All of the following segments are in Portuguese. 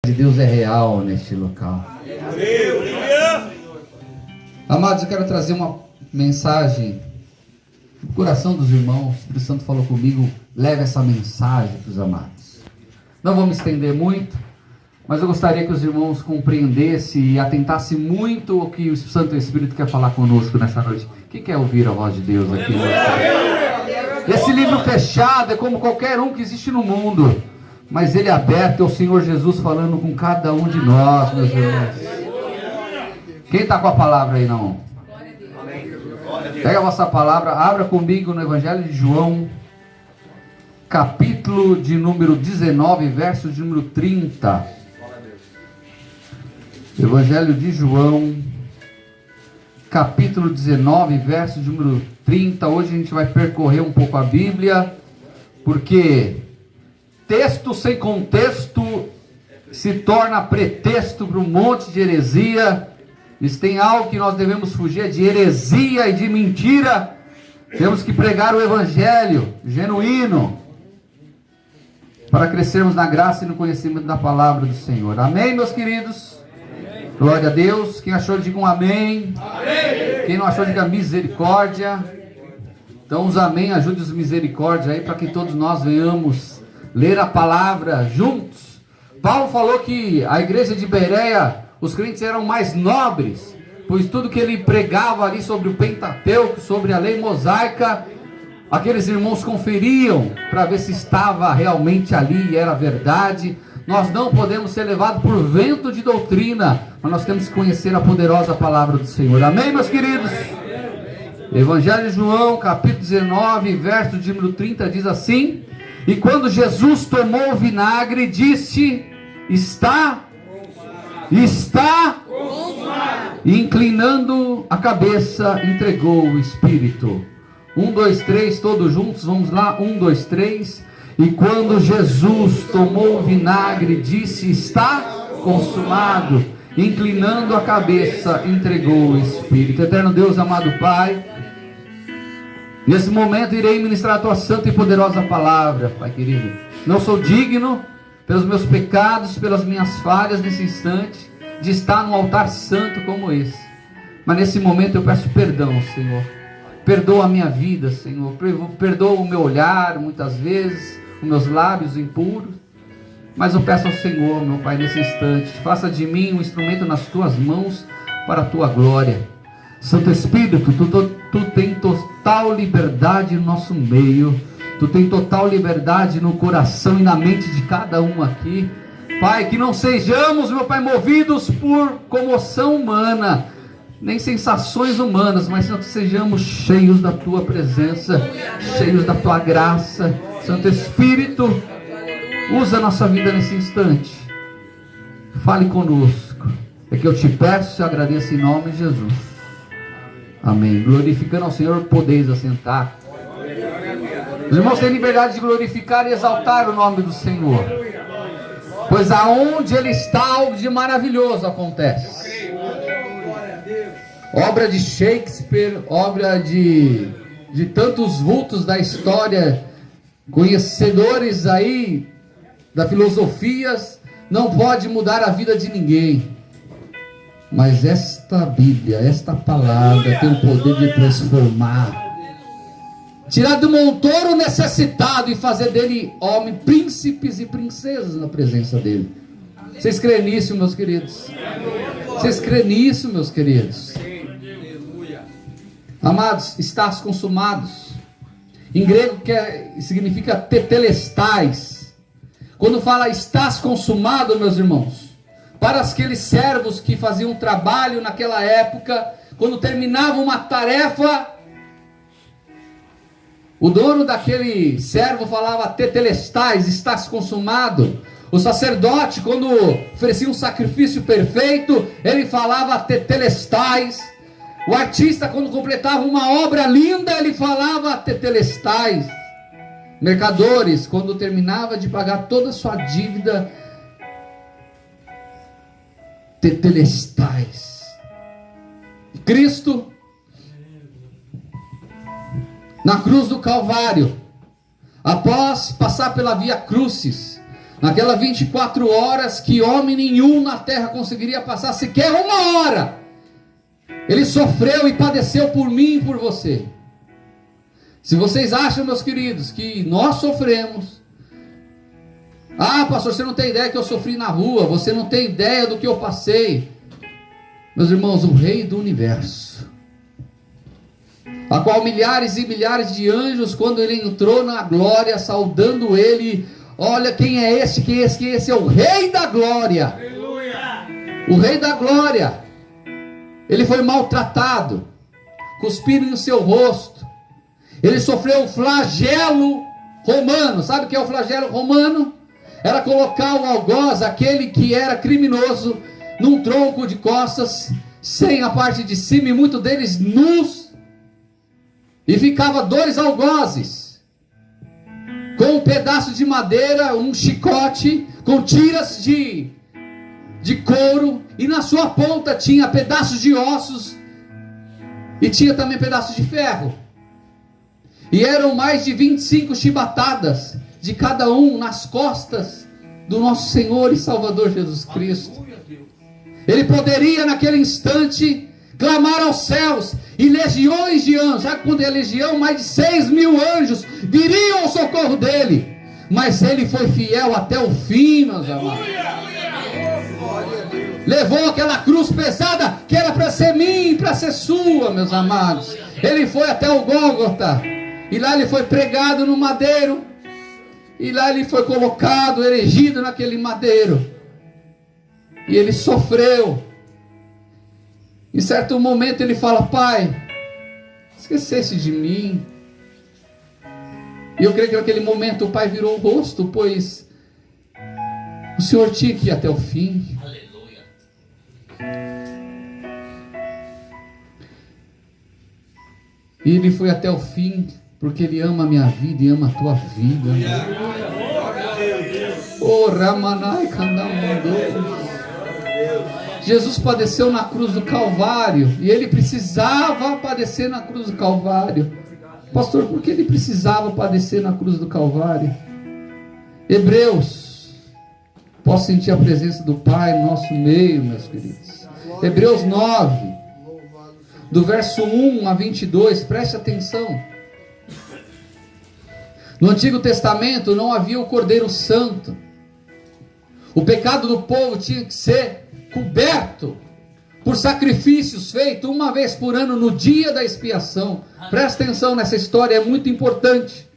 de Deus é real neste local. Amados, eu quero trazer uma mensagem do coração dos irmãos. O Espírito Santo falou comigo, leve essa mensagem para os amados. Não vou me estender muito, mas eu gostaria que os irmãos compreendessem e atentassem muito ao que o Santo Espírito quer falar conosco nessa noite. Quem quer ouvir a voz de Deus aqui? Esse livro fechado é como qualquer um que existe no mundo, mas ele é aberto, é o Senhor Jesus falando com cada um de nós, meus irmãos. Quem está com a palavra aí, não? Pega a vossa palavra, abra comigo no Evangelho de João, capítulo de número 19, verso de número 30. Evangelho de João, capítulo 19, verso de número 30. Hoje a gente vai percorrer um pouco a Bíblia, porque texto sem contexto se torna pretexto para um monte de heresia. Se tem algo que nós devemos fugir, é de heresia e de mentira. Temos que pregar o Evangelho genuíno, para crescermos na graça e no conhecimento da palavra do Senhor. Amém, meus queridos? Amém. Glória a Deus. Quem achou, diga um amém. Amém. Quem não achou, diga misericórdia. Então os amém, ajude os misericórdia aí, para que todos nós venhamos ler a palavra juntos. Paulo falou que a igreja de Bereia, os crentes eram mais nobres, pois tudo que ele pregava ali sobre o Pentateuco, sobre a lei mosaica, aqueles irmãos conferiam para ver se estava realmente ali e era verdade. Nós não podemos ser levados por vento de doutrina, mas nós temos que conhecer a poderosa palavra do Senhor. Amém, meus queridos? Evangelho de João, capítulo 19, verso de número 30, diz assim: e quando Jesus tomou o vinagre, disse: está consumado. E inclinando a cabeça, entregou o Espírito. 1, 2, 3, todos juntos, vamos lá, 1, 2, 3. E quando Jesus tomou o vinagre, disse: está consumado. Inclinando a cabeça, entregou o Espírito. Eterno Deus, amado Pai, nesse momento irei ministrar a tua santa e poderosa palavra, Pai querido. Não sou digno, pelos meus pecados, pelas minhas falhas nesse instante, de estar num altar santo como esse. Mas nesse momento eu peço perdão, Senhor. Perdoa a minha vida, Senhor. Perdoa o meu olhar, muitas vezes, os meus lábios impuros. Mas eu peço ao Senhor, meu Pai, nesse instante, faça de mim um instrumento nas tuas mãos para a tua glória. Santo Espírito, tu tem total liberdade no nosso meio. Tu tem total liberdade no coração e na mente de cada um aqui. Pai, que não sejamos, meu Pai, movidos por comoção humana, nem sensações humanas, mas que sejamos cheios da tua presença, cheios da tua graça. Santo Espírito, usa a nossa vida nesse instante. Fale conosco. É que eu te peço e agradeço em nome de Jesus. Amém. Glorificando ao Senhor, podeis assentar. Os irmãos têm liberdade de glorificar e exaltar o nome do Senhor, pois aonde Ele está, algo de maravilhoso acontece. Obra de Shakespeare, obra de tantos vultos da história, conhecedores aí da filosofia, não pode mudar a vida de ninguém. Mas esta Bíblia, esta palavra tem o poder de transformar, tirar do montoro necessitado e fazer dele homem, príncipes e princesas na presença dele. Vocês creem nisso, meus queridos? Vocês creem nisso, meus queridos? Amados, estás consumados. Em grego significa tetelestais. Quando fala estás consumado, meus irmãos, para aqueles servos que faziam trabalho naquela época, quando terminavam uma tarefa, o dono daquele servo falava tetelestais, estás consumado. O sacerdote, quando oferecia um sacrifício perfeito, ele falava tetelestais. O artista, quando completava uma obra linda, ele falava tetelestais. Mercadores, quando terminava de pagar toda a sua dívida, tetelestais. Cristo, na cruz do Calvário, após passar pela via crucis, Naquelas 24 horas que homem nenhum na terra conseguiria passar sequer uma hora, Ele sofreu e padeceu por mim e por você. Se vocês acham, meus queridos, que nós sofremos, pastor, você não tem ideia que eu sofri na rua, você não tem ideia do que eu passei. Meus irmãos, o Rei do Universo, a qual milhares e milhares de anjos, quando Ele entrou na glória, saudando Ele, olha quem é esse, quem é esse, quem é esse? É o Rei da Glória. Aleluia. O Rei da Glória, Ele foi maltratado, cuspiram no seu rosto, Ele sofreu o flagelo romano. Sabe o que é o flagelo romano? Era colocar o algoz, aquele que era criminoso, num tronco de costas, sem a parte de cima, e muitos deles nus, e ficava 2 algozes, com um pedaço de madeira, um chicote, com tiras de couro, e na sua ponta tinha pedaços de ossos, e tinha também pedaços de ferro, e eram mais de 25 chibatadas, de cada um nas costas do nosso Senhor e Salvador Jesus Cristo. Ele poderia naquele instante clamar aos céus, e legiões de anjos, sabe quando é legião? Mais de 6.000 anjos viriam ao socorro dele, mas ele foi fiel até o fim, meus amados. Levou aquela cruz pesada, que era para ser minha e para ser sua, meus amados. Ele foi até o Gólgota, e lá ele foi pregado no madeiro, e lá ele foi colocado, erigido naquele madeiro, e ele sofreu. Em certo momento ele fala: Pai, esquecesse de mim. E eu creio que naquele momento o Pai virou o rosto, pois o Senhor tinha que ir até o fim. Aleluia. E ele foi até o fim, porque Ele ama a minha vida e ama a tua vida. Oh, Ramanai Kandamandou. Jesus padeceu na cruz do Calvário, e Ele precisava padecer na cruz do Calvário. Pastor, por que Ele precisava padecer na cruz do Calvário? Hebreus, posso sentir a presença do Pai no nosso meio, meus queridos. Hebreus 9, do verso 1 a 22, preste atenção. No Antigo Testamento não havia o Cordeiro Santo. O pecado do povo tinha que ser coberto por sacrifícios feitos uma vez por ano no dia da expiação. Presta atenção nessa história, é muito importante.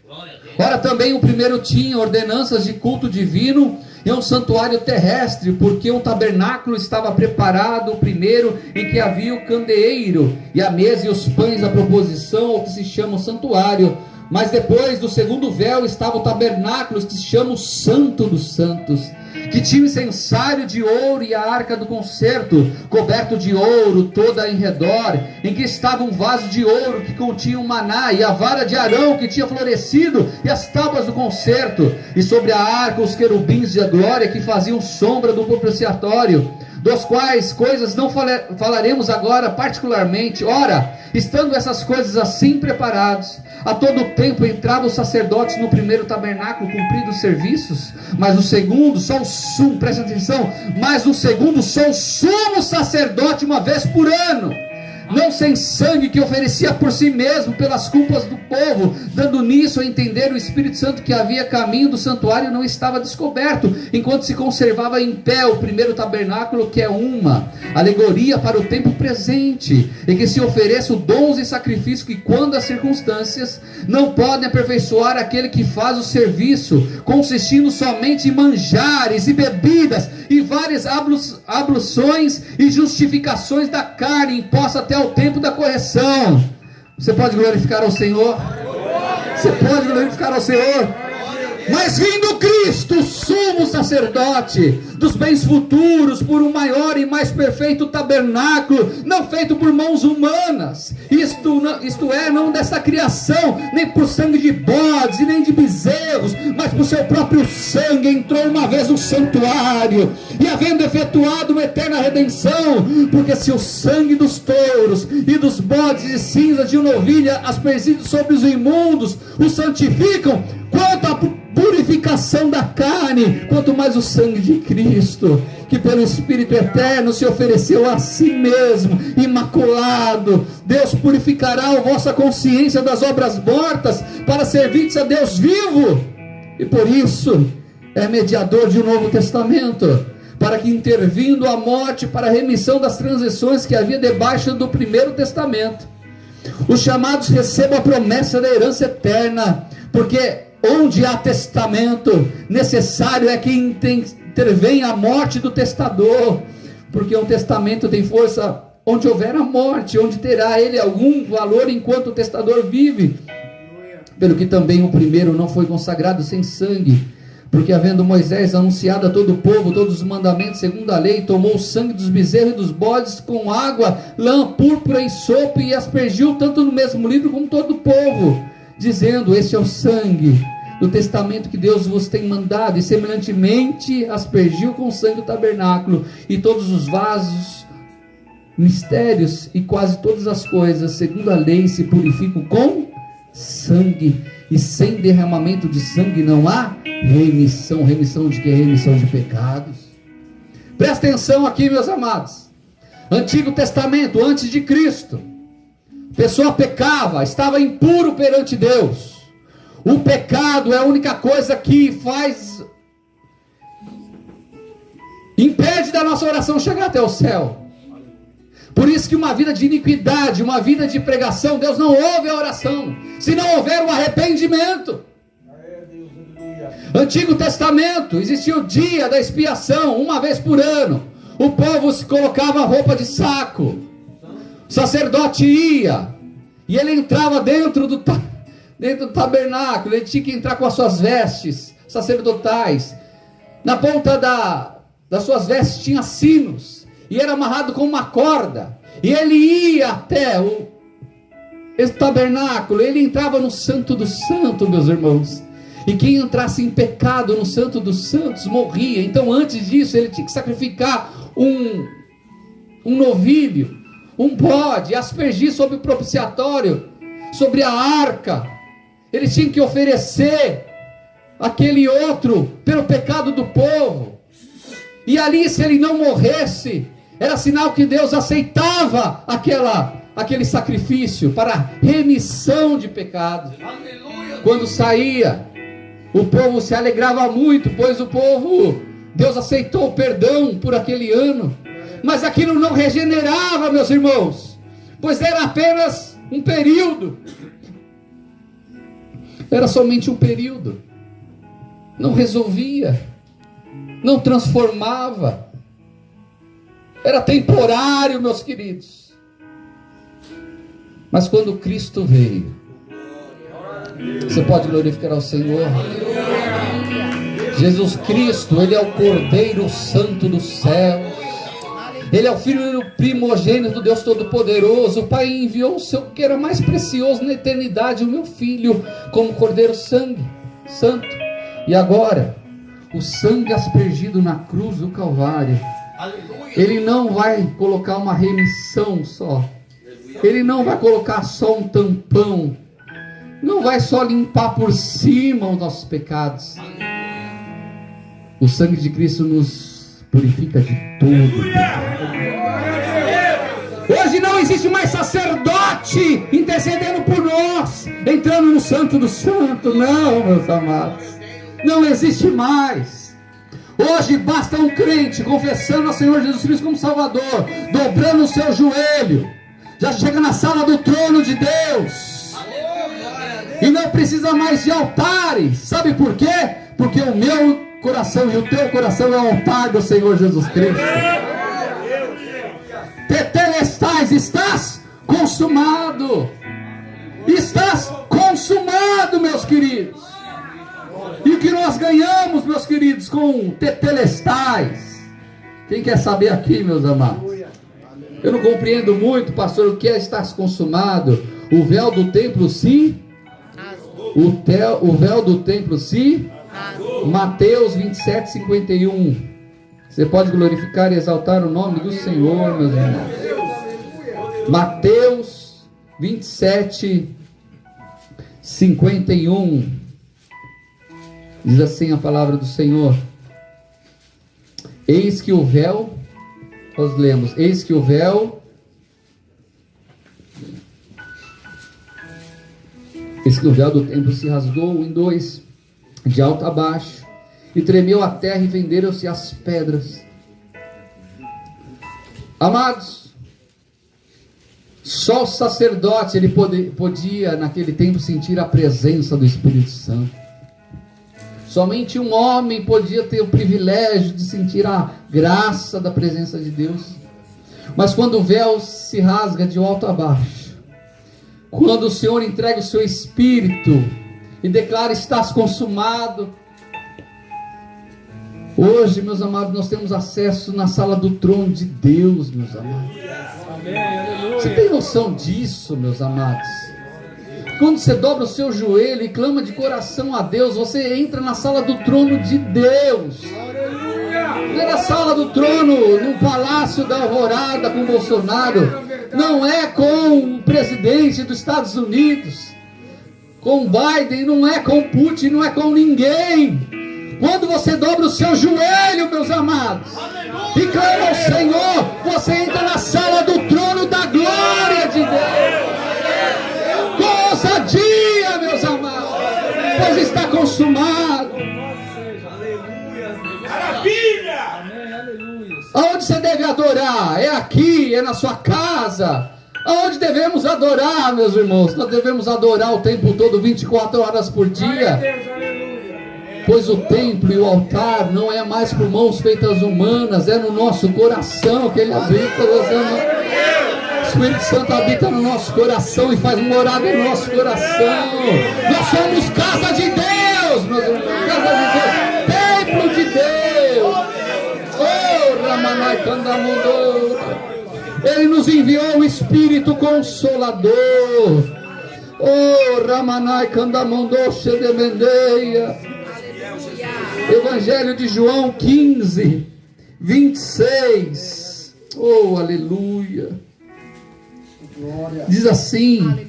Ora, também o primeiro tinha ordenanças de culto divino e um santuário terrestre, porque o tabernáculo estava preparado primeiro, em que havia o candeeiro e a mesa e os pães da proposição, o que se chama o santuário. Mas depois do segundo véu estava o tabernáculo, que se chama o Santo dos Santos, que tinha o incensário de ouro e a arca do concerto, coberto de ouro toda em redor, em que estava um vaso de ouro que continha o maná, e a vara de Arão que tinha florescido, e as tábuas do concerto, e sobre a arca os querubins de glória que faziam sombra do propiciatório, dos quais coisas não falaremos agora particularmente. Ora, estando essas coisas assim preparados, a todo tempo entravam os sacerdotes no primeiro tabernáculo, cumprindo os serviços, mas o segundo, só o sumo, presta atenção, mas o segundo, só o sumo sacerdote uma vez por ano, não sem sangue, que oferecia por si mesmo pelas culpas do povo, dando nisso a entender o Espírito Santo que havia caminho do santuário não estava descoberto, enquanto se conservava em pé o primeiro tabernáculo, que é uma alegoria para o tempo presente, em que se ofereçam dons e sacrifícios que, quando as circunstâncias não podem aperfeiçoar aquele que faz o serviço, consistindo somente em manjares e bebidas e várias abluções e justificações da carne, imposta até o tempo da correção. Você pode glorificar ao Senhor? Você pode glorificar ao Senhor? Mas vindo Cristo, sumo sacerdote dos bens futuros, por um maior e mais perfeito tabernáculo, não feito por mãos humanas, isto é, não dessa criação, nem por sangue de bodes e nem de bezerros, mas por seu próprio sangue, entrou uma vez no santuário, e havendo efetuado uma eterna redenção, porque se o sangue dos touros e dos bodes e cinzas de uma novilha aspergidos sobre os imundos os santificam, quanto a purificação purificação da carne, quanto mais o sangue de Cristo, que pelo Espírito eterno se ofereceu a si mesmo, imaculado. Deus purificará a vossa consciência das obras mortas, para servir a Deus vivo, e por isso é mediador de um novo testamento, para que, intervindo a morte para a remissão das transgressões que havia debaixo do primeiro testamento, os chamados recebam a promessa da herança eterna, porque onde há testamento, necessário é que intervenha a morte do testador, porque um testamento tem força onde houver a morte, onde terá ele algum valor enquanto o testador vive. Pelo que também o primeiro não foi consagrado sem sangue, porque havendo Moisés anunciado a todo o povo todos os mandamentos segundo a lei, tomou o sangue dos bezerros e dos bodes com água, lã, púrpura e sopo, e aspergiu tanto no mesmo livro como todo o povo, dizendo: este é o sangue do testamento que Deus vos tem mandado. E semelhantemente aspergiu com o sangue do tabernáculo e todos os vasos, mistérios e quase todas as coisas segundo a lei se purificam com sangue, e sem derramamento de sangue não há remissão. Remissão de quê? Remissão de pecados. Presta atenção aqui, meus amados. Antigo Testamento, antes de Cristo, a pessoa pecava, estava impuro perante Deus. O pecado é a única coisa que impede da nossa oração chegar até o céu. Por isso que uma vida de iniquidade, uma vida de pregação, Deus não ouve a oração, se não houver um arrependimento. Antigo Testamento, existia o dia da expiação, uma vez por ano. O povo se colocava roupa de saco, o sacerdote ia, e ele entrava dentro do tabernáculo, ele tinha que entrar com as suas vestes sacerdotais. Na ponta das suas vestes tinha sinos, e era amarrado com uma corda, e ele ia até esse tabernáculo, ele entrava no Santo dos Santos, meus irmãos, e quem entrasse em pecado no Santo dos Santos morria. Então antes disso ele tinha que sacrificar um novilho, um bode, aspergir sobre o propiciatório, sobre a arca. Ele tinha que oferecer aquele outro pelo pecado do povo, e ali, se ele não morresse, era sinal que Deus aceitava aquele sacrifício para remissão de pecados. Quando saía, o povo se alegrava muito, pois Deus aceitou o perdão por aquele ano. Mas aquilo não regenerava, meus irmãos, pois era apenas um período. Era somente um período. Não resolvia, não transformava. Era temporário, meus queridos. Mas quando Cristo veio, você pode glorificar ao Senhor. Jesus Cristo, Ele é o Cordeiro Santo dos céus. Ele é o Filho primogênito do Deus Todo-Poderoso. O Pai enviou o seu que era mais precioso na eternidade, o meu Filho, como Cordeiro Santo. E agora, o sangue aspergido na cruz do Calvário, Ele não vai colocar uma remissão só, Ele não vai colocar só um tampão, não vai só limpar por cima os nossos pecados. O sangue de Cristo nos purifica de tudo. Hoje não existe mais sacerdote intercedendo por nós, entrando no Santo do Santo. Não, meus amados, não existe mais. Hoje basta um crente confessando ao Senhor Jesus Cristo como Salvador, dobrando o seu joelho, já chega na sala do trono de Deus, e não precisa mais de altares. Sabe por quê? Porque o meu coração e o teu coração é o altar do Senhor Jesus Cristo. Tetelestais, estás consumado. Estás consumado, meus queridos. E o que nós ganhamos, meus queridos, com tetelestais? Quem quer saber aqui, meus amados? Eu não compreendo muito, pastor, o que é estar consumado. O véu do templo se... O véu do templo se... Mateus 27, 51. Você pode glorificar e exaltar o nome do Senhor, meus irmãos. Mateus 27, 51. Diz assim a palavra do Senhor: eis que o véu, nós lemos, eis que o véu, eis que o véu do templo se rasgou em dois, de alto a baixo, e tremeu a terra e venderam-se as pedras. Amados, só o sacerdote ele podia naquele tempo sentir a presença do Espírito Santo. Somente um homem podia ter o privilégio de sentir a graça da presença de Deus. Mas quando o véu se rasga de alto a baixo, quando o Senhor entrega o seu Espírito e declara: estás consumado. Hoje, meus amados, nós temos acesso na sala do trono de Deus, meus amados. Você tem noção disso, meus amados? Quando você dobra o seu joelho e clama de coração a Deus, você entra na sala do trono de Deus. Não é na sala do trono, no palácio da Alvorada com Bolsonaro. Não é com o presidente dos Estados Unidos, com Biden, não é com Putin, não é com ninguém. Quando você dobra o seu joelho, meus amados, e clama ao Senhor, você entra na sala do trono da glória de Deus. Com ousadia, meus amados, pois está consumado. Maravilha! Aonde você deve adorar? É aqui, é na sua casa. Aonde devemos adorar, meus irmãos? Nós devemos adorar o tempo todo, 24 horas por dia. Pois o templo e o altar não é mais por mãos feitas humanas, é no nosso coração que ele habita. O Espírito Santo habita no nosso coração e faz morada no nosso coração. Nós somos casa de Deus, meus irmãos, casa de Deus, templo de Deus. Oh, Ramanai Kandamundo. Ele nos enviou o Espírito Consolador. Oh, Ramanai Kandamundo Shedemendeia. Evangelho de João 15, 26. Oh, aleluia. Diz assim: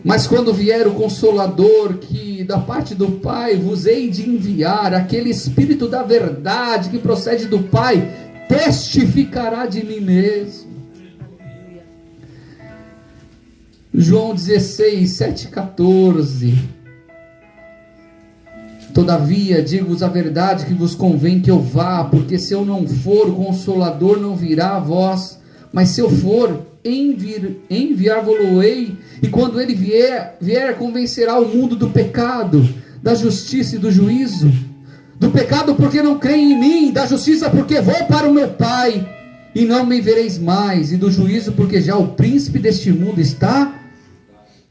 mas quando vier o Consolador, que da parte do Pai vos hei de enviar, aquele Espírito da verdade que procede do Pai, testificará de mim mesmo. João 16, 7, 14. Todavia, digo-vos a verdade, que vos convém que eu vá, porque se eu não for, o Consolador não virá a vós, mas se eu for, enviar-vos-ei, e quando ele vier, convencerá o mundo do pecado, da justiça e do juízo. Do pecado porque não creem em mim, da justiça porque vou para o meu Pai, e não me vereis mais, e do juízo porque já o príncipe deste mundo está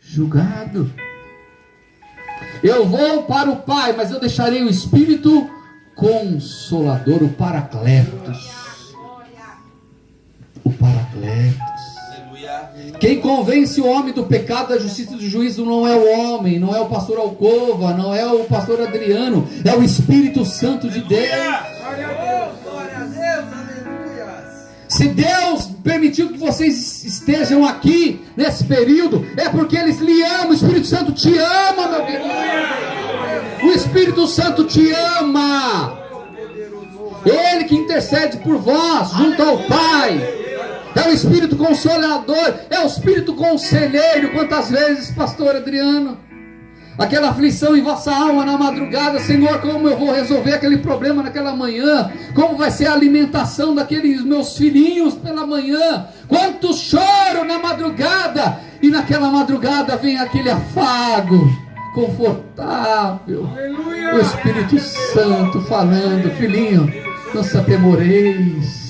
julgado. Eu vou para o Pai, mas eu deixarei o Espírito Consolador, o Paracletos. O Paracletos. Quem convence o homem do pecado, da justiça e do juízo não é o homem, não é o pastor Alcova, não é o pastor Adriano, é o Espírito Santo de Deus. Se Deus permitiu que vocês estejam aqui nesse período, é porque Ele lhe ama. O Espírito Santo te ama, meu querido. O Espírito Santo te ama. Ele que intercede por vós junto ao Pai. É o Espírito Consolador, é o Espírito Conselheiro. Quantas vezes, pastor Adriano, aquela aflição em vossa alma na madrugada: Senhor, como eu vou resolver aquele problema naquela manhã? Como vai ser a alimentação daqueles meus filhinhos pela manhã? Quanto choro na madrugada! E naquela madrugada vem aquele afago confortável. Aleluia. O Espírito Santo falando: filhinho, não se atemoreis.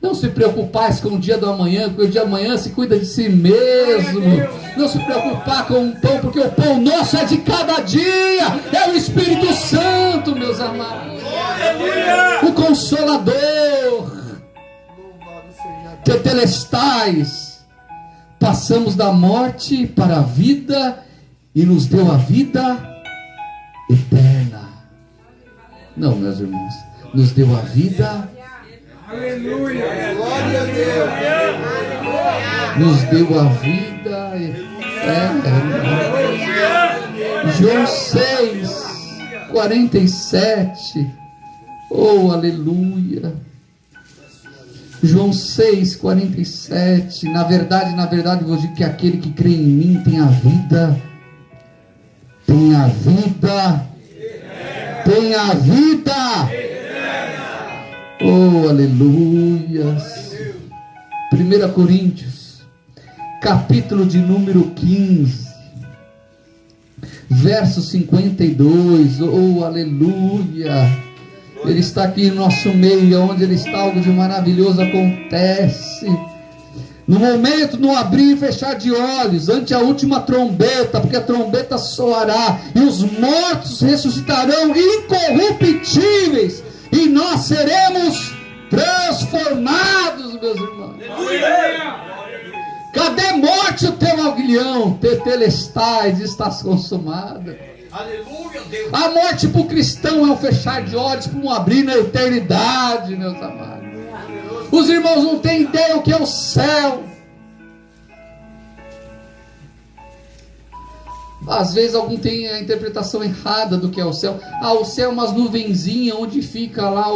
Não se preocupais com o dia do amanhã, porque o dia de amanhã se cuida de si mesmo. Não se preocupar com o pão, porque o pão nosso é de cada dia. É o Espírito Santo, meus amados. O Consolador. Tetelestais. Passamos da morte para a vida e nos deu a vida eterna. Não, meus irmãos, nos deu a vida. Aleluia! Glória a Deus! Nos deu a vida eterna. João 6, 47. Oh, aleluia. João 6, 47. Na verdade, vou dizer que aquele que crê em mim tem a vida. Tem a vida. Tem a vida. Oh, aleluia. 1 Coríntios, capítulo de número 15, verso 52. Oh, aleluia. Ele está aqui em nosso meio, onde Ele está, algo de maravilhoso acontece. No momento, no abrir e fechar de olhos, ante a última trombeta, porque a trombeta soará, e os mortos ressuscitarão incorruptíveis, e nós seremos transformados, meus irmãos. Cadê morte o teu aguilhão? Tetelestais, estás consumada. Aleluia, Deus. A morte para o cristão é um fechar de olhos, para um abrir na eternidade, meus amados. Os irmãos não têm ideia o que é o céu. Às vezes algum tem a interpretação errada do que é o céu. O céu é umas nuvenzinhas onde fica lá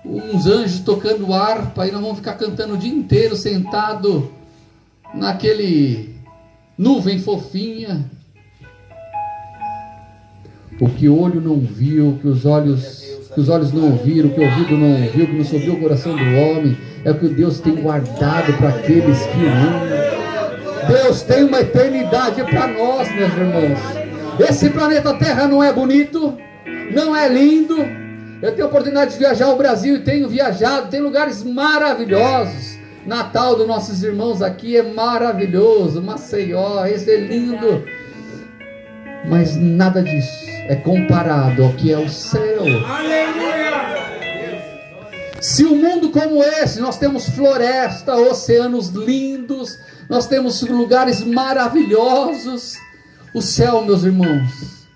uns anjos tocando harpa, e nós vamos ficar cantando o dia inteiro sentado naquele nuvem fofinha. O que o olho não viu, que os olhos não ouviram, que o ouvido não ouviu, que não subiu o coração do homem, é o que Deus tem guardado para aqueles que amam. Deus tem uma eternidade para nós, meus irmãos. Esse planeta Terra não é bonito, não é lindo. Eu tenho a oportunidade de viajar ao Brasil e tenho viajado, tem lugares maravilhosos. Natal dos nossos irmãos aqui é maravilhoso, Maceió, esse é lindo. Mas nada disso é comparado ao que é o céu. Aleluia. Se um mundo como esse, nós temos floresta, oceanos lindos, nós temos lugares maravilhosos, o céu, meus irmãos,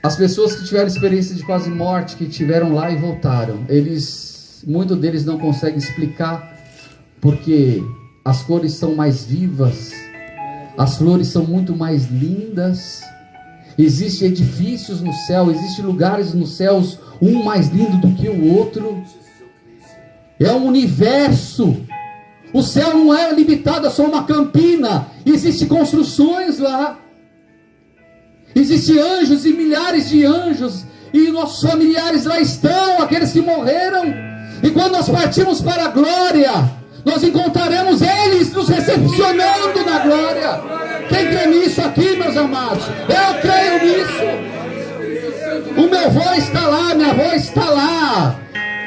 as pessoas que tiveram experiência de quase morte, que tiveram lá e voltaram, muitos deles não conseguem explicar, porque as cores são mais vivas, as flores são muito mais lindas, existem edifícios no céu, existem lugares nos céus, um mais lindo do que o outro, é um universo. O céu não é limitado a só uma campina, existem construções lá, existem anjos e milhares de anjos, e nossos familiares lá estão, aqueles que morreram, e quando nós partimos para a glória, nós encontraremos eles nos recepcionando na glória. Quem crê nisso aqui, meus amados? Eu creio nisso. O meu avô está lá, minha avó está lá,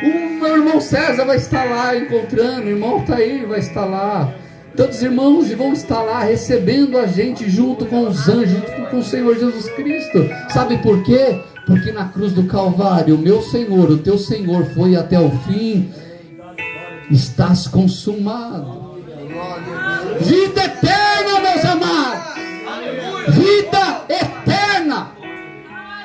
o meu irmão César vai estar lá encontrando, o irmão Tair vai estar lá, tantos irmãos vão estar lá recebendo a gente junto com os anjos, junto com o Senhor Jesus Cristo. Sabe por quê? Porque na cruz do Calvário, o meu Senhor, o teu Senhor foi até o fim. Estás consumado. Vida eterna, meus amados. Vida eterna.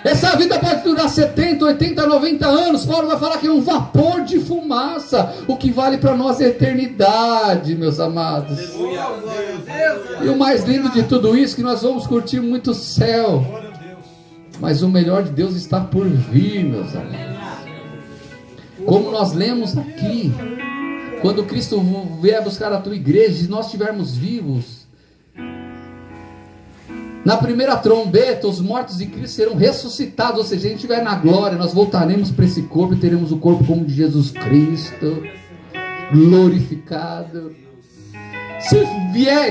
Essa vida pode durar 70, 80, 90 anos. Paulo vai falar que é um vapor de fumaça. O que vale para nós é a eternidade, meus amados. E o mais lindo de tudo isso, que nós vamos curtir muito o céu. Mas o melhor de Deus está por vir, meus amados. Como nós lemos aqui, quando Cristo vier buscar a tua igreja, e nós estivermos vivos, na primeira trombeta, os mortos em Cristo serão ressuscitados, ou seja, a gente estiver na glória, nós voltaremos para esse corpo e teremos o corpo como de Jesus Cristo, glorificado.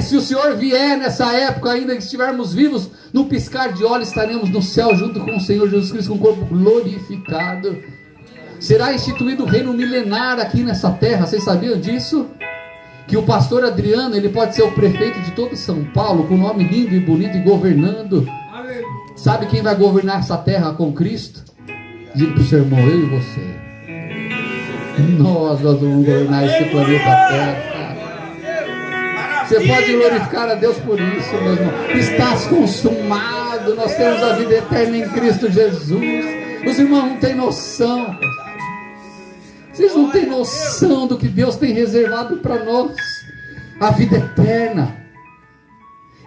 Se o Senhor vier nessa época ainda que estivermos vivos, no piscar de olhos estaremos no céu junto com o Senhor Jesus Cristo, com o corpo glorificado. Será instituído o reino milenar aqui nessa terra. Vocês sabiam disso? Que o pastor Adriano, ele pode ser o prefeito de todo São Paulo, com um nome lindo e bonito, e governando. Sabe quem vai governar essa terra com Cristo? Diga para o seu irmão, eu e você. Nós vamos governar esse planeta Terra. Você pode glorificar a Deus por isso, meu irmão. Estás consumado. Nós temos a vida eterna em Cristo Jesus. Os irmãos não têm noção. Vocês não têm noção do que Deus tem reservado para nós. A vida eterna.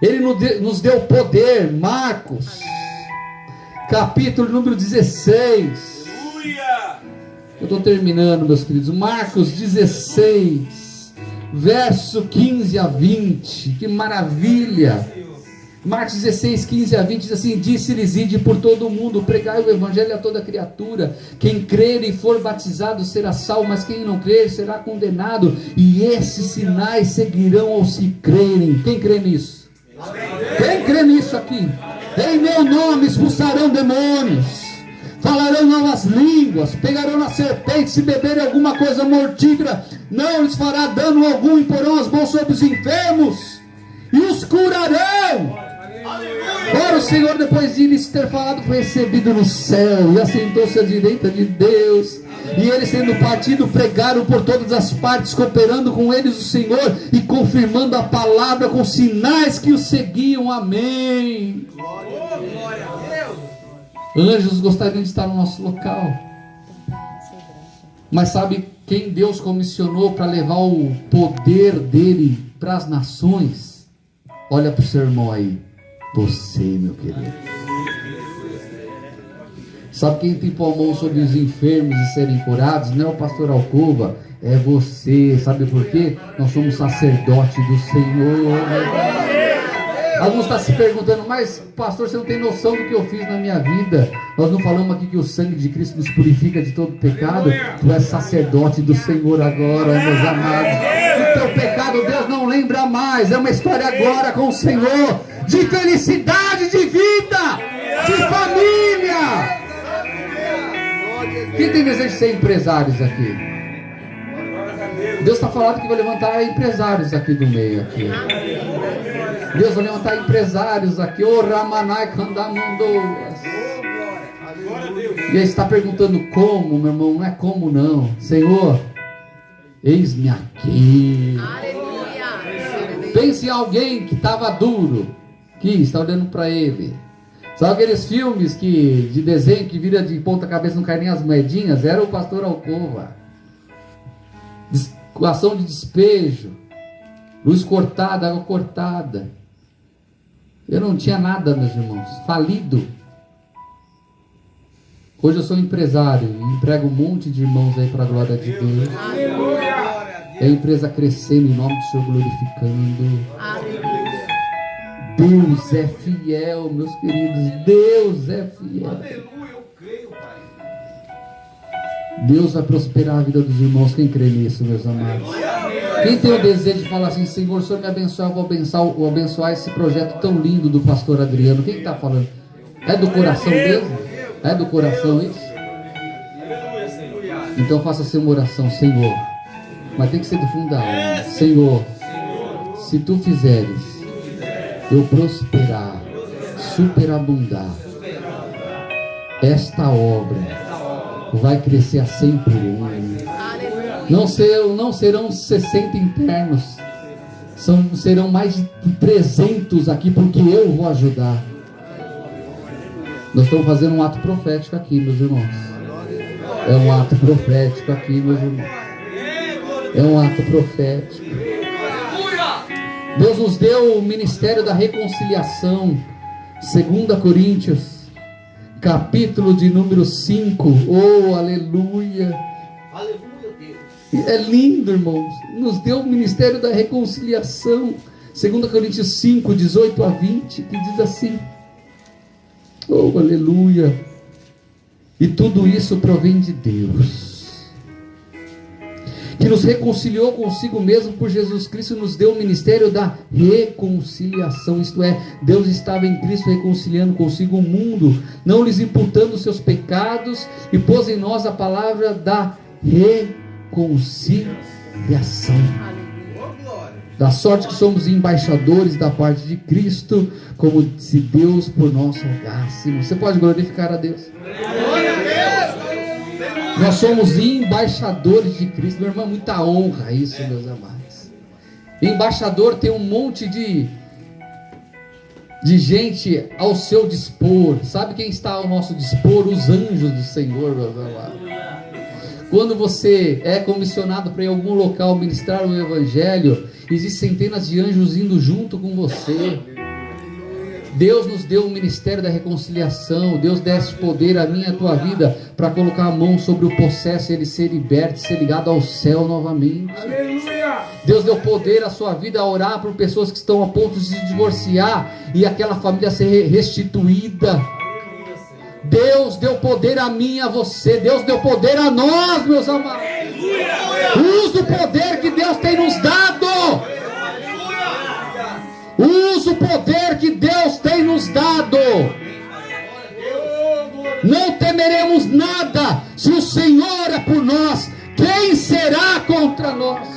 Ele nos deu poder. Marcos, capítulo número 16. Eu estou terminando, meus queridos. Marcos 16, verso 15 a 20. Que maravilha! Marcos 16, 15 a 20 diz assim: disse-lhes: ide por todo o mundo, pregai o evangelho a toda criatura. Quem crer e for batizado será salvo, mas quem não crer será condenado. E esses sinais seguirão aos que crerem. Quem crê nisso? Quem crê nisso aqui? Em meu nome expulsarão demônios, falarão novas línguas, pegarão na serpente, se beberem alguma coisa mortífera, não lhes fará dano algum, e porão as mãos sobre os enfermos e os curarão. Ora, o Senhor, depois de lhes ter falado, foi recebido no céu e assentou-se à direita de Deus. E eles, tendo partido, pregaram por todas as partes, cooperando com eles o Senhor e confirmando a palavra com sinais que os seguiam. Amém. Glória a Deus. Anjos gostariam de estar no nosso local, mas sabe quem Deus comissionou para levar o poder dele para as nações? Olha para o seu irmão aí. Você, meu querido. Sabe quem tem a mão sobre os enfermos e serem curados? Não é o pastor Alcova, é você. Sabe por quê? Nós somos sacerdote do Senhor. Alguns estão se perguntando: mas pastor, você não tem noção do que eu fiz na minha vida? Nós não falamos aqui que o sangue de Cristo nos purifica de todo pecado? Tu és sacerdote do Senhor agora, meus amados. O teu pecado Deus não lembra mais. É uma história agora com o Senhor, de felicidade, de vida, de família. Quem tem desejo de ser empresários aqui? Deus está falando que vai levantar empresários aqui do meio aqui. Deus vai levantar empresários aqui. Oh, Ramanai Kandamundoas. E aí está perguntando como, meu irmão? Não é como não. Senhor, eis-me aqui. Pense em alguém que estava duro, que está olhando para ele. Sabe aqueles filmes de desenho que vira de ponta cabeça, não cai nem as moedinhas? Era o pastor Alcova. Ação de despejo, luz cortada, água cortada. Eu não tinha nada, meus irmãos, falido. Hoje eu sou empresário e emprego um monte de irmãos aí para a glória de Deus. É a empresa crescendo, em nome do Senhor glorificando. Deus é fiel, meus queridos. Deus é fiel. Aleluia, eu creio, Pai. Deus vai prosperar a vida dos irmãos. Quem crê nisso, meus amados? Quem tem o desejo de falar assim: Senhor, o Senhor me abençoe, eu vou abençoar esse projeto tão lindo do pastor Adriano. Quem está falando? É do coração mesmo? É do coração isso? Então faça assim uma oração: Senhor, mas tem que ser do fundo da alma. Senhor, se tu fizeres eu prosperar, superabundar, esta obra vai crescer a 100 por um. Não serão 60 internos, serão mais de 300 aqui, porque eu vou ajudar. Nós estamos fazendo um ato profético aqui, meus irmãos. É um ato profético aqui, meus irmãos. É um ato profético. Deus nos deu o ministério da reconciliação. 2 Coríntios, capítulo de número 5. Oh, aleluia. Aleluia, Deus. É lindo, irmãos. Nos deu o ministério da reconciliação. 2 Coríntios 5, 18 a 20, que diz assim: oh, aleluia. E tudo isso provém de Deus, que nos reconciliou consigo mesmo por Jesus Cristo, nos deu o ministério da reconciliação. Isto é, Deus estava em Cristo reconciliando consigo o mundo, não lhes imputando seus pecados, e pôs em nós a palavra da reconciliação. Da sorte que somos embaixadores da parte de Cristo, como se Deus por nós rogássemos. Você pode glorificar a Deus? Nós somos embaixadores de Cristo. Meu irmão, muita honra isso, meus amados. Embaixador tem um monte de gente ao seu dispor. Sabe quem está ao nosso dispor? Os anjos do Senhor, meus amados. Quando você é comissionado para ir a algum local ministrar o evangelho, existem centenas de anjos indo junto com você. Deus nos deu o ministério da reconciliação. Deus desse poder a mim e a tua vida para colocar a mão sobre o possesso, ele ser liberto, ser ligado ao céu novamente. Aleluia. Deus deu poder à sua vida a orar por pessoas que estão a ponto de se divorciar e aquela família ser restituída. Deus deu poder a mim e a você. Deus deu poder a nós, meus amados. Use o poder que Deus tem nos dado. Use o poder que Deus tem nos dado. Não temeremos nada. Se o Senhor é por nós, quem será contra nós?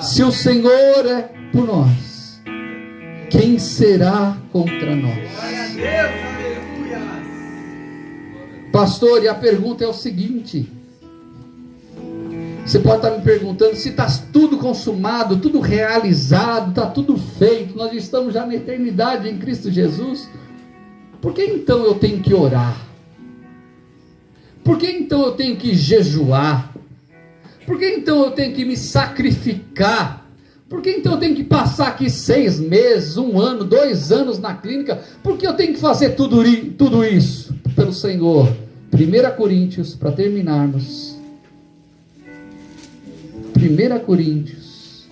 Se o Senhor é por nós, quem será contra nós? Pastor, e a pergunta é o seguinte: você pode estar me perguntando se está tudo consumado, tudo realizado, está tudo feito, nós estamos já na eternidade em Cristo Jesus. Por que então eu tenho que orar? Por que então eu tenho que jejuar? Por que então eu tenho que me sacrificar? Por que então eu tenho que passar aqui 6 meses, 1 ano, 2 anos na clínica? Por que eu tenho que fazer tudo isso pelo Senhor? 1 Coríntios, para terminarmos. 1 Coríntios,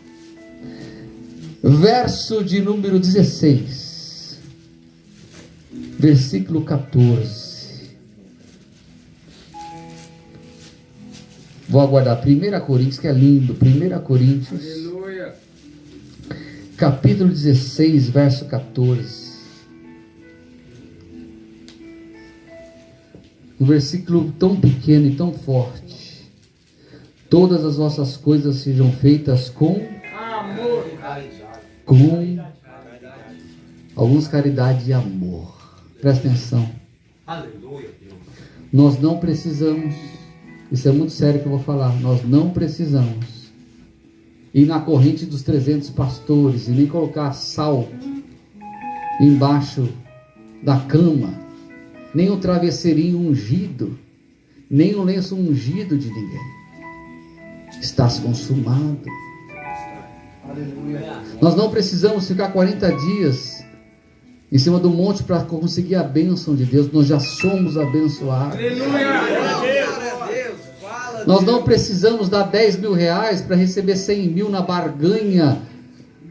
verso de número 16, versículo 14. Vou aguardar 1 Coríntios, que é lindo. 1 Coríntios, Aleluia. capítulo 16, verso 14. Um versículo tão pequeno e tão forte. Todas as vossas coisas sejam feitas com Amor. alguns caridade e amor. Presta atenção. Aleluia, Deus. Nós não precisamos, isso é muito sério que eu vou falar, nós não precisamos ir na corrente dos 300 pastores e nem colocar sal embaixo da cama, nem um travesseirinho ungido, nem um lenço ungido de ninguém. Está consumado. Aleluia. Nós não precisamos ficar 40 dias em cima do monte para conseguir a bênção de Deus. Nós já somos abençoados. Nós não precisamos dar 10 mil reais para receber 100 mil na barganha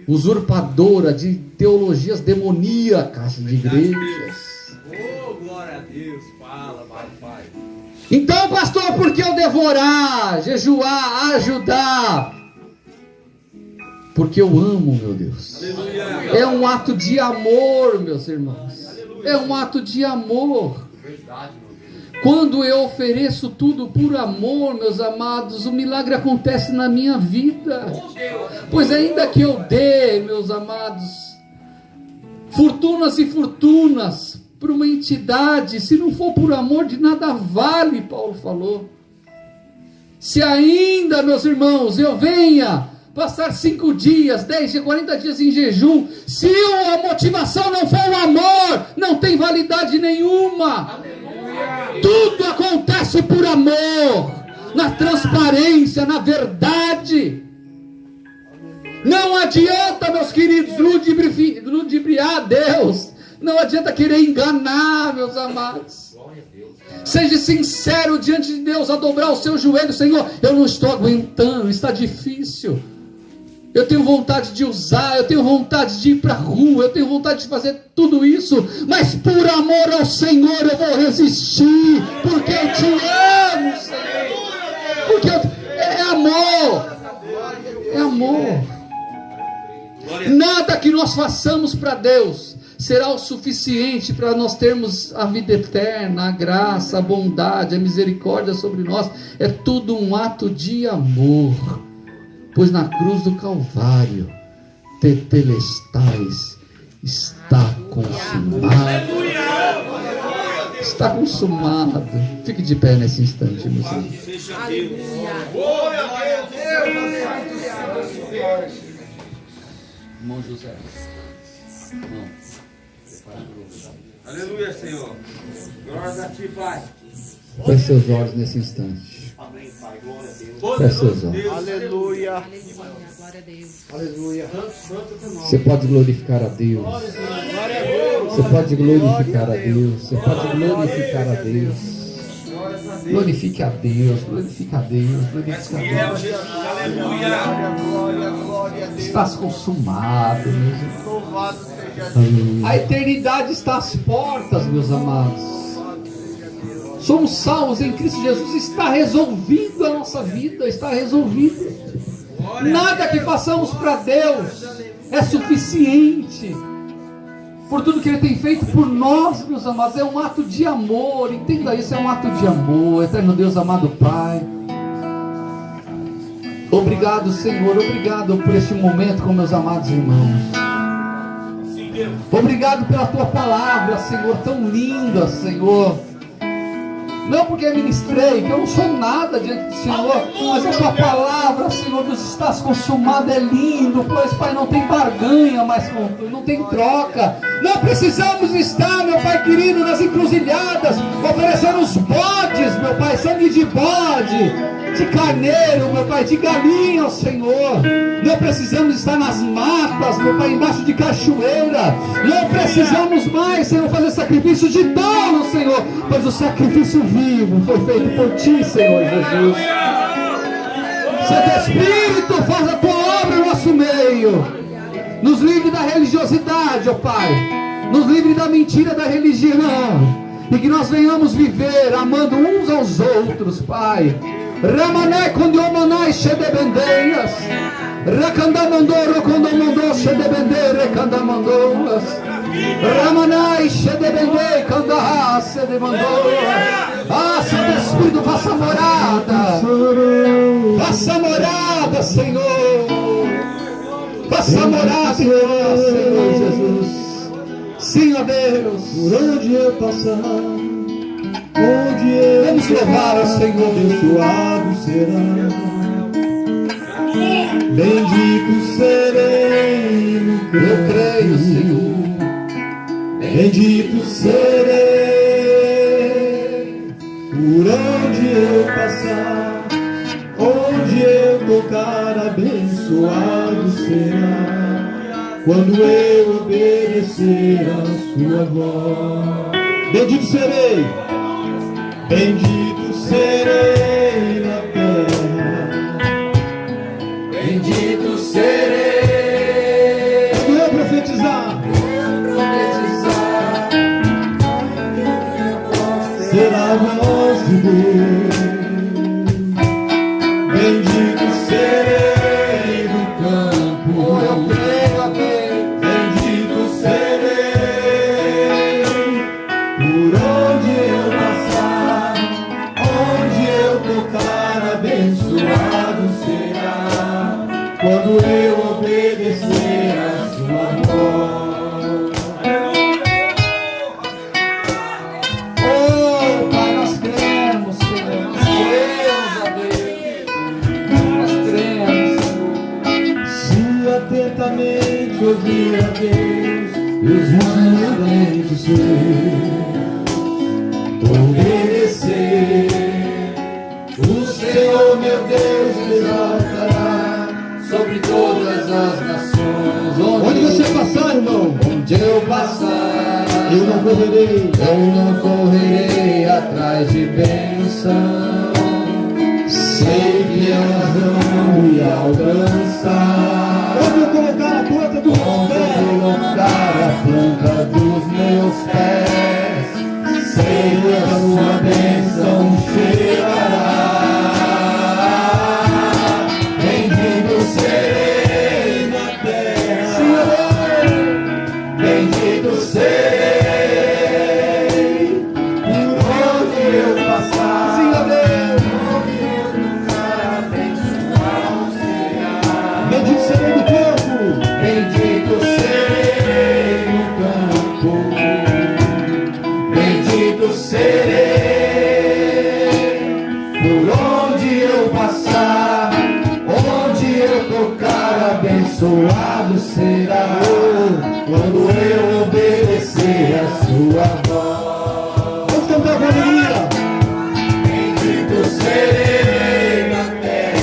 usurpadora de teologias demoníacas de igrejas. Oh, glória a Deus. Fala, Pai. Então, pastor, por que eu devorar, jejuar, ajudar? Porque eu amo, meu Deus. Aleluia. É um ato de amor, meus irmãos. É um ato de amor. Verdade, meu Deus. Quando eu ofereço tudo por amor, meus amados, o milagre acontece na minha vida. Pois ainda que eu dê, meus amados, fortunas e fortunas para uma entidade, se não for por amor, de nada vale, Paulo falou. Se ainda, meus irmãos, eu venha passar 5 dias, 10 dias, 40 dias em jejum, se a motivação não for o amor, não tem validade nenhuma. Aleluia. Tudo acontece por amor, na transparência, na verdade. Não adianta, meus queridos, ludibriar a Deus. Não adianta querer enganar, meus amados. Seja sincero diante de Deus, a dobrar o seu joelho. Senhor, eu não estou aguentando, está difícil. Eu tenho vontade de usar, eu tenho vontade de ir para a rua, eu tenho vontade de fazer tudo isso, mas por amor ao Senhor eu vou resistir, porque eu te amo, Senhor. Porque é amor. É amor. Nada que nós façamos para Deus será o suficiente para nós termos a vida eterna, a graça, a bondade, a misericórdia sobre nós. É tudo um ato de amor. Pois na cruz do Calvário, tetelestais, está consumado. Está consumado. Fique de pé nesse instante, meus irmãos. Irmão José. Irmão. Aleluia, Senhor. Glória a ti, Pai. Feche seus olhos nesse instante. Amém, Pai. Glória a Deus. Feche seus olhos. Aleluia. Glória a Deus. Aleluia. Você pode glorificar a Deus. Você pode glorificar a Deus. Você pode glorificar a Deus. Glorifique a Deus. Glorifique a Deus. Glorifique a Deus. Glória, glória, glória a Deus. Estás consumado, meus irmãos. Louvado seja Deus. A eternidade está às portas, meus amados. Somos salvos em Cristo Jesus. Está resolvido a nossa vida. Está resolvido. Nada que façamos para Deus é suficiente. Por tudo que Ele tem feito por nós, meus amados, é um ato de amor. Entenda isso, é um ato de amor. Eterno Deus, amado Pai, obrigado, Senhor. Obrigado por este momento com meus amados irmãos. Obrigado pela Tua palavra, Senhor, tão linda, Senhor. Não porque ministrei, que eu não sou nada diante do Senhor, mas a Tua palavra, Senhor, nos estás consumado, é lindo, pois, Pai, não tem barganha mais com Tu, não tem troca. Não precisamos estar, meu Pai querido, nas encruzilhadas, oferecendo os bodes, meu Pai, sangue de bode, de carneiro, meu Pai, de galinha, ó Senhor. Não precisamos estar nas matas, meu Pai, embaixo de cachoeira. Não precisamos mais, Senhor, fazer sacrifício de tolo, Senhor, pois o sacrifício vivo foi feito por Ti, Senhor Jesus. Santo Espírito, faz a Tua obra no nosso meio. Nos livre da religiosidade, ó Pai. Nos livre da mentira da religião. E que nós venhamos viver amando uns aos outros, Pai. Ramané condiomanai shedebendeias. Rakandamandoro condomandou shedebende recandamandoas. Ramanai shedebendei candará sedemandoa. Ah, Santo Espírito, faça morada. Faça morada, Senhor. Faça morada, Senhor Jesus. Sim, ó Deus. Por onde eu passar, onde eu vamos louvar ao Senhor. Abençoado será. Bendito serei no campo. Eu creio, Senhor. Bendito serei. Por onde eu passar, onde eu tocar, abençoado será. Quando eu obedecer a sua voz. Bendito serei. Bendito serei na terra. Bendito serei. Quando eu profetizar, será a voz de Deus. Bendito serei no campo. Eu creio, amém. Bendito serei. Por onde eu passar, onde eu tocar, abençoado será. Quando eu obedecer a sua voz. Oh, Pai, nós cremos, Senhor. Nós cremos, ó Deus. Nós cremos, Senhor. Se atentamente ouvir a Deus e os mandamentos seus, obedecer, o Senhor meu Deus exaltará Sobre todas as nações. onde você passar, irmão. Onde eu passar, Eu não correrei. eu não correrei atrás de bênção. Sei que elas vão me alcançar. Onde eu colocar a planta dos meus Onde eu pés, colocar a planta dos meus pés, sei que a sua bênção chegará. Bendito serei na terra. Bendito serei. Por onde eu passar, sim, ó Deus. bendito serei no campo. Bendito serei no campo. Bendito serei. Por onde eu passar, onde eu tocar, abençoado será. Quando eu obedecer a sua voz. Vamos cantar com alegria. Bendito serei na terra.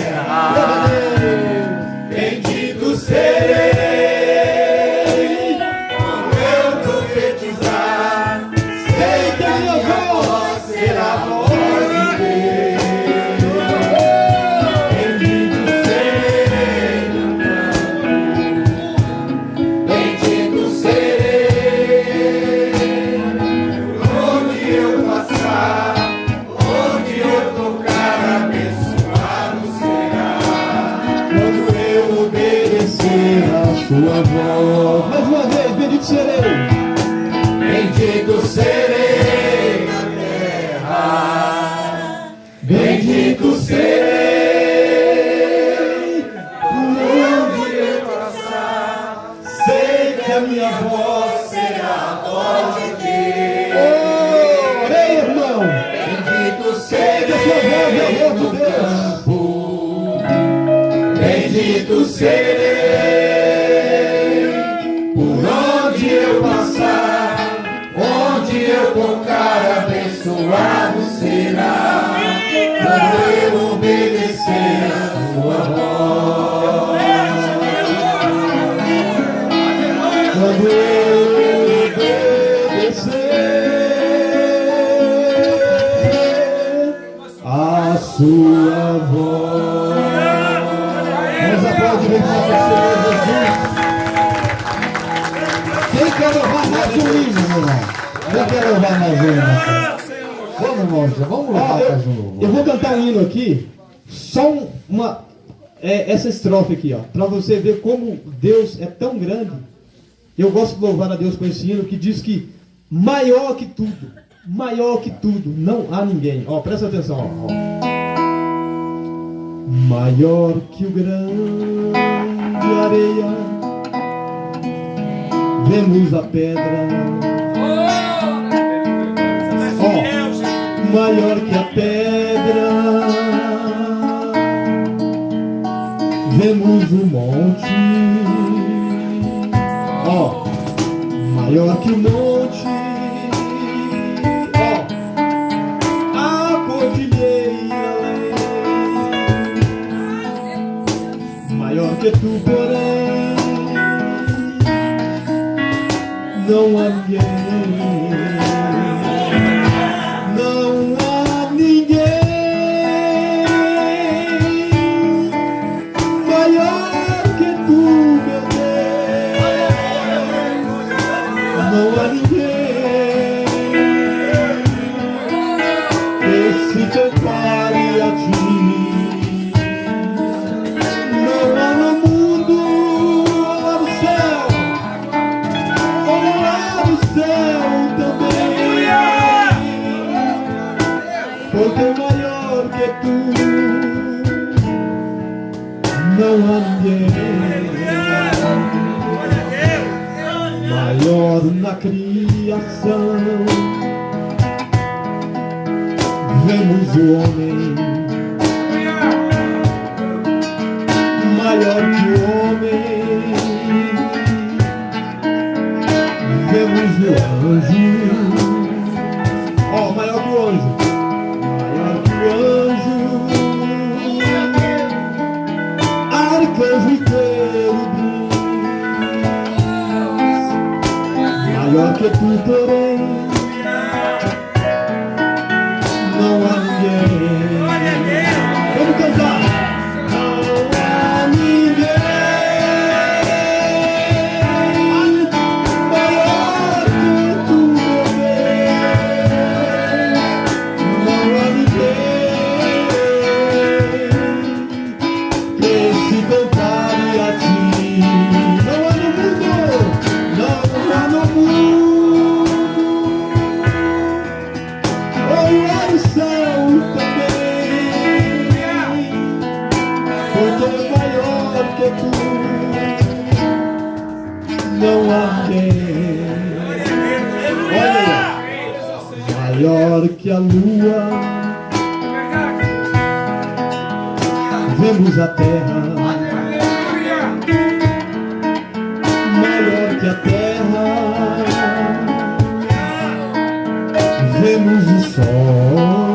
voz. Mais uma vez, bendito serei. Bendito serei na terra, bendito serei por onde eu passar. Sei que a minha voz será a voz de Deus. Ei, irmão. Bendito Sente a sua voz, é a serei voz de no Deus. campo, bendito serei por onde eu passar, onde eu tocar, abençoado será, quando eu obedecer a sua voz. Quando eu obedecer a sua voz. Vamos aplaudir bem para o Senhor Jesus. Quem quer louvar mais um hino, meu irmão? Quem quer louvar mais um hino? Vamos, irmãos, vamos louvar mais um louvor. Eu vou cantar um hino aqui, só essa estrofe aqui, ó, para você ver como Deus é tão grande. Eu gosto de louvar a Deus com esse hino que diz que maior que tudo, não há ninguém. Ó, presta atenção, ó. Maior que o grão de areia, vemos a pedra. Ó, maior que a pedra, vemos o monte. Ó, maior que o monte. Ó, a cordilheira. Maior que tu, porém, não há ninguém. Não há ninguém maior que tu, meu Deus. Não há ninguém que se compare a ti. Não há no mundo, lá no céu, ou lá no céu também. Porque maior que tu, não há ninguém. Maior na criação, vemos o homem. Maior que o homem, vemos o anjo. Ó, maior que o anjo. Maior que o anjo, arcanjo e querubim. Maior que tu, porém, não há ninguém. Vamos cantar. Não há ninguém maior que tu, meu Deus. Não há ninguém que se compare a ti. Não há no mundo, não há no mundo, ou lá no céu também. Porque é maior que tu, não há ninguém. Olha, maior que a lua, vemos a terra. Maior que a terra, vemos o sol.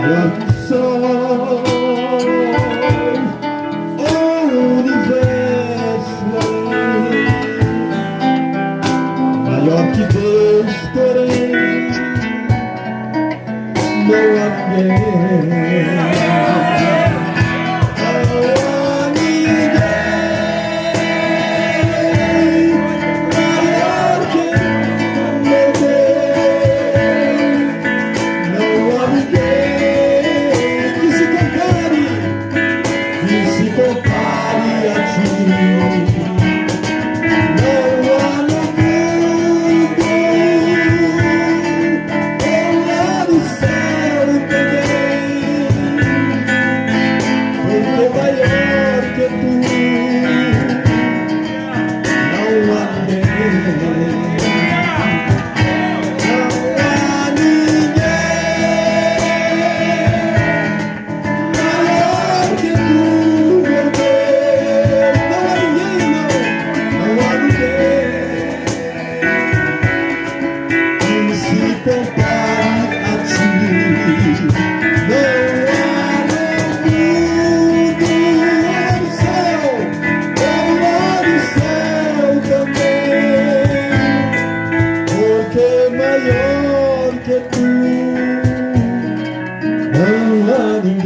Maior que o sol, o universo além. Maior que Deus, porém, não há ninguém. Compare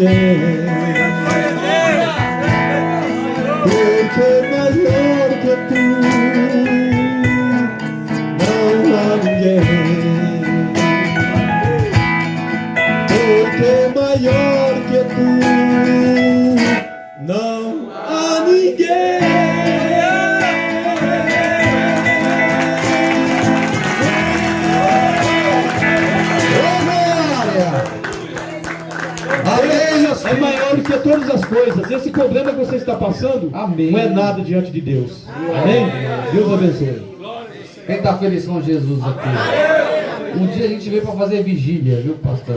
ninguém. Porque maior que tu não há ninguém. Porque maior que tu não há ninguém. É maior que todas as coisas. Esse problema que você está passando, Amém. não é nada diante de Deus. Amém? Deus abençoe. Quem está feliz com Jesus aqui? Um dia a gente veio para fazer vigília, viu, pastor?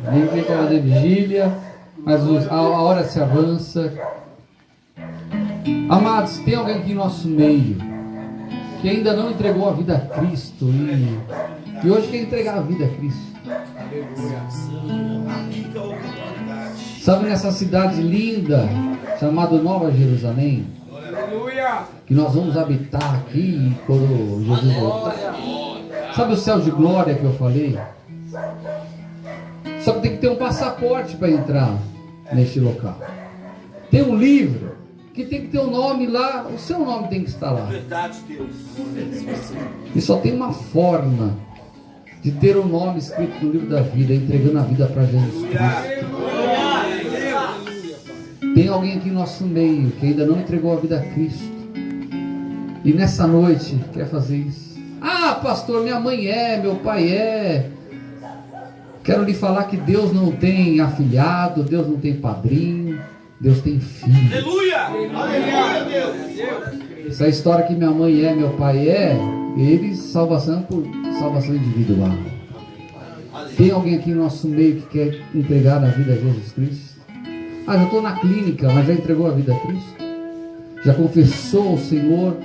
A gente veio para fazer vigília, mas a hora se avança. Amados, tem alguém aqui em nosso meio que ainda não entregou a vida a Cristo e hoje quer entregar a vida a Cristo. Sabe, nessa cidade linda chamada Nova Jerusalém, Aleluia. que nós vamos habitar aqui quando Jesus voltar. Sabe o céu de glória que eu falei? Só que tem que ter um passaporte para entrar neste local. Tem um livro que tem que ter o nome lá, o seu nome tem que estar lá. Verdade, Deus. E só tem uma forma de ter o nome escrito no livro da vida, entregando a vida para Jesus Cristo. Tem alguém aqui no nosso meio que ainda não entregou a vida a Cristo e nessa noite quer fazer isso. Ah, pastor, minha mãe é, meu pai é. Quero lhe falar que Deus não tem afilhado, Deus não tem padrinho, Deus tem filho. Aleluia! Aleluia, Deus! Essa história que minha mãe é, meu pai é, eles salvação por salvação individual. Tem alguém aqui no nosso meio que quer entregar a vida a Jesus Cristo? Ah, já estou na clínica, mas já entregou a vida a Cristo? Já confessou o Senhor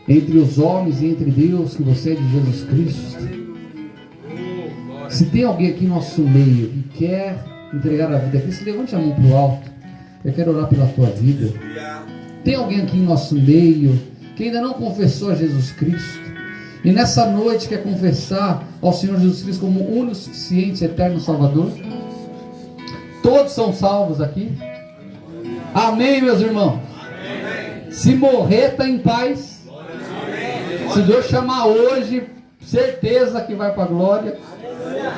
entre os homens e entre Deus que você é de Jesus Cristo? Se tem alguém aqui no nosso meio que quer entregar a vida a Cristo, levante a mão para o alto. Eu quero orar pela tua vida. Tem alguém aqui no nosso meio que ainda não confessou a Jesus Cristo e nessa noite quer confessar ao Senhor Jesus Cristo como o único, suficiente, eterno Salvador? Todos são salvos aqui? Amém, meus irmãos? Amém. Se morrer, está em paz. Amém. Se Deus chamar hoje, certeza que vai para a glória.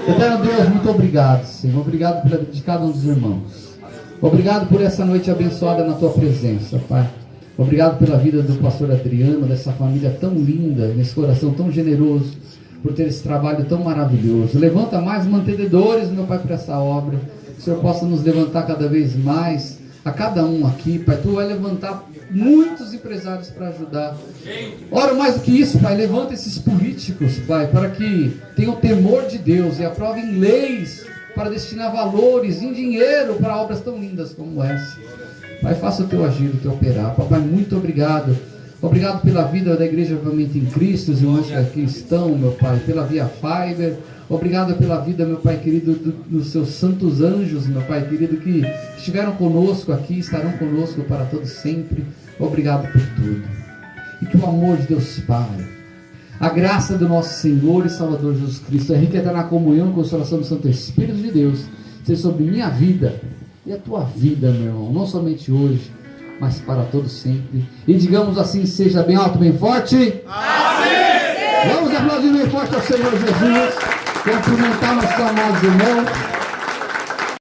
Eterno Deus, muito obrigado, Senhor. Obrigado pela vida de cada um dos irmãos. Obrigado por essa noite abençoada na tua presença, Pai. Obrigado pela vida do pastor Adriano, dessa família tão linda, nesse coração tão generoso, por ter esse trabalho tão maravilhoso. Levanta mais mantenedores, meu Pai, para essa obra. Que o Senhor possa nos levantar cada vez mais, a cada um aqui, Pai. Tu vai levantar muitos empresários para ajudar. Ora, mais do que isso, Pai, levanta esses políticos, Pai, para que tenham temor de Deus e aprovem leis para destinar valores em dinheiro para obras tão lindas como essa. Pai, faça o teu agir, o teu operar. Papai, muito obrigado. Obrigado pela vida da Igreja Avivamento em Cristo, os irmãos que aqui estão, meu Pai, pela Via Fiber. Obrigado pela vida, meu Pai querido, dos seus santos anjos, meu Pai querido, que estiveram conosco aqui, estarão conosco para todo sempre. Obrigado por tudo. E que o amor de Deus Pai, a graça do nosso Senhor e Salvador Jesus Cristo, a rica eterna comunhão e consolação do Santo Espírito de Deus, seja sobre minha vida e a tua vida, meu irmão, não somente hoje, mas para todo sempre. E digamos assim, seja bem alto, bem forte. Amém! Vamos aplaudir bem forte ao Senhor Jesus, cumprimentar nossos amados irmãos.